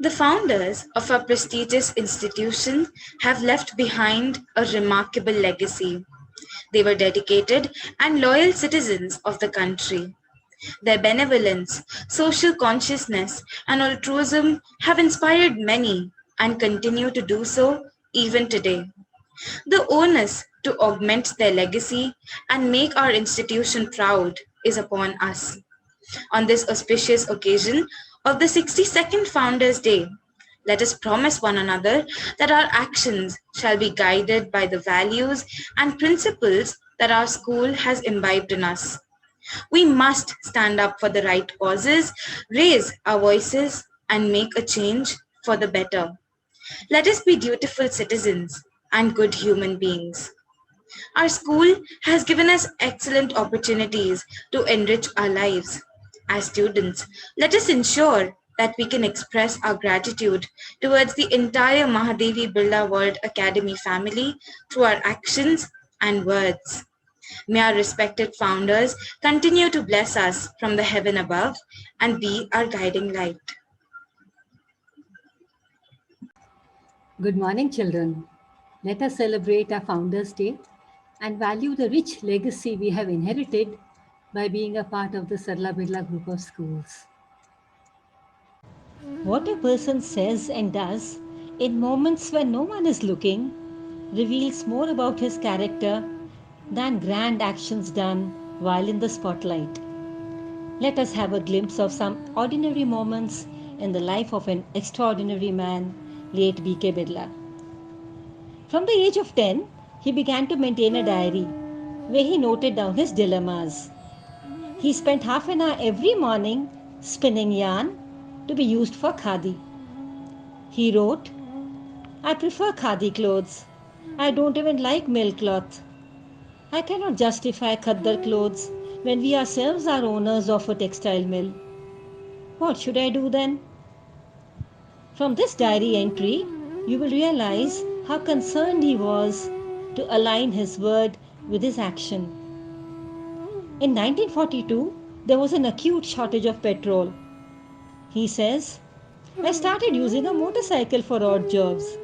The founders of our prestigious institution have left behind a remarkable legacy. They were dedicated and loyal citizens of the country. Their benevolence, social consciousness, and altruism have inspired many and continue to do so even today. The onus to augment their legacy and make our institution proud is upon us. On this auspicious occasion of the 62nd Founders' Day, let us promise one another that our actions shall be guided by the values and principles that our school has imbibed in us. We must stand up for the right causes, raise our voices, and make a change for the better. Let us be dutiful citizens and good human beings. Our school has given us excellent opportunities to enrich our lives. As students, let us ensure that we can express our gratitude towards the entire Mahadevi Birla World Academy family through our actions and words. May our respected founders continue to bless us from the heaven above and be our guiding light. Good morning, children. Let us celebrate our Founders' Day and value the rich legacy we have inherited by being a part of the Sarla Birla group of schools. What a person says and does in moments when no one is looking reveals more about his character than grand actions done while in the spotlight. Let us have a glimpse of some ordinary moments in the life of an extraordinary man, late B.K. Birla. From the age of 10, he began to maintain a diary where he noted down his dilemmas. He spent half an hour every morning spinning yarn to be used for khadi. He wrote, I prefer khadi clothes. I don't even like mill cloth. I cannot justify khaddar clothes when we ourselves are owners of a textile mill. What should I do then? From this diary entry, you will realize how concerned he was to align his word with his action. In 1942, there was an acute shortage of petrol. He says, I started using a motorcycle for odd jobs.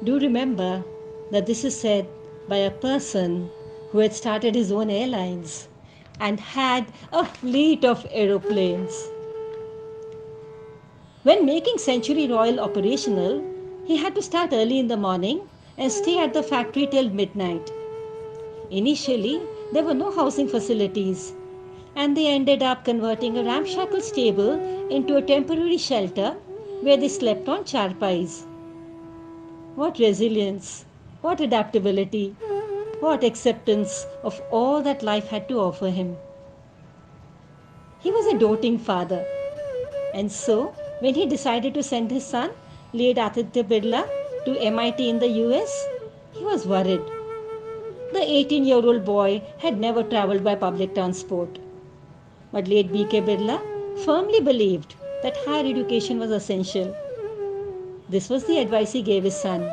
Do remember that this is said by a person who had started his own airlines and had a fleet of aeroplanes. When making Century Royal operational, he had to start early in the morning and stay at the factory till midnight. Initially, there were no housing facilities, and they ended up converting a ramshackle stable into a temporary shelter where they slept on charpais. What resilience, what adaptability, what acceptance of all that life had to offer him. He was a doting father, and so when he decided to send his son, late Aditya Birla, to MIT in the US, he was worried. The 18-year-old boy had never traveled by public transport. But late B.K. Birla firmly believed that higher education was essential. This was the advice he gave his son.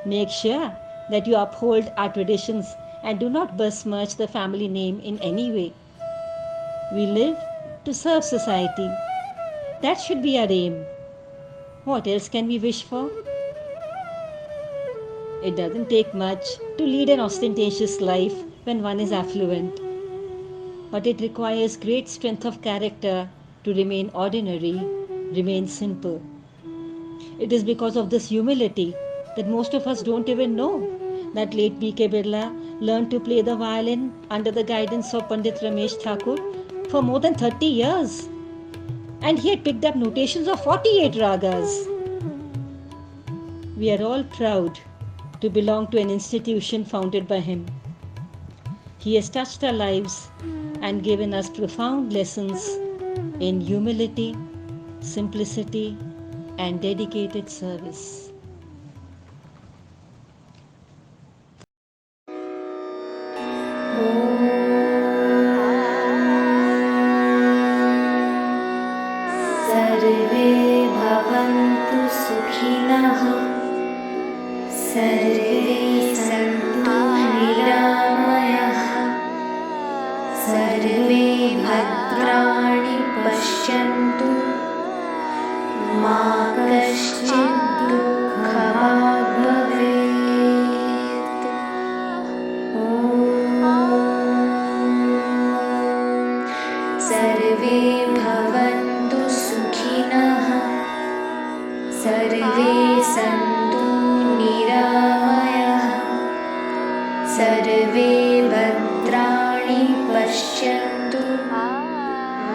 Make sure that you uphold our traditions and do not besmirch the family name in any way. We live to serve society. That should be our aim. What else can we wish for? It doesn't take much to lead an ostentatious life when one is affluent. But it requires great strength of character to remain ordinary, remain simple. It is because of this humility that most of us don't even know that late B.K. Birla learned to play the violin under the guidance of Pandit Ramesh Thakur for more than 30 years. And he had picked up notations of 48 ragas. We are all proud to belong to an institution founded by him. He has touched our lives and given us profound lessons in humility, simplicity, and dedicated service. सर्वे भवन्तु सुखिनः सर्वे सन्तु निरामयाः सर्वे भद्राणि पश्यन्तु सर्वे भवन्तु सुखिनः सर्वे सन्तु निरामयाः सर्वे भद्राणि पश्यन्तु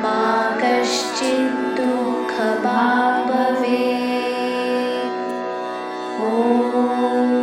मा कश्चित् दुःखभाग् भवेत्। ॐ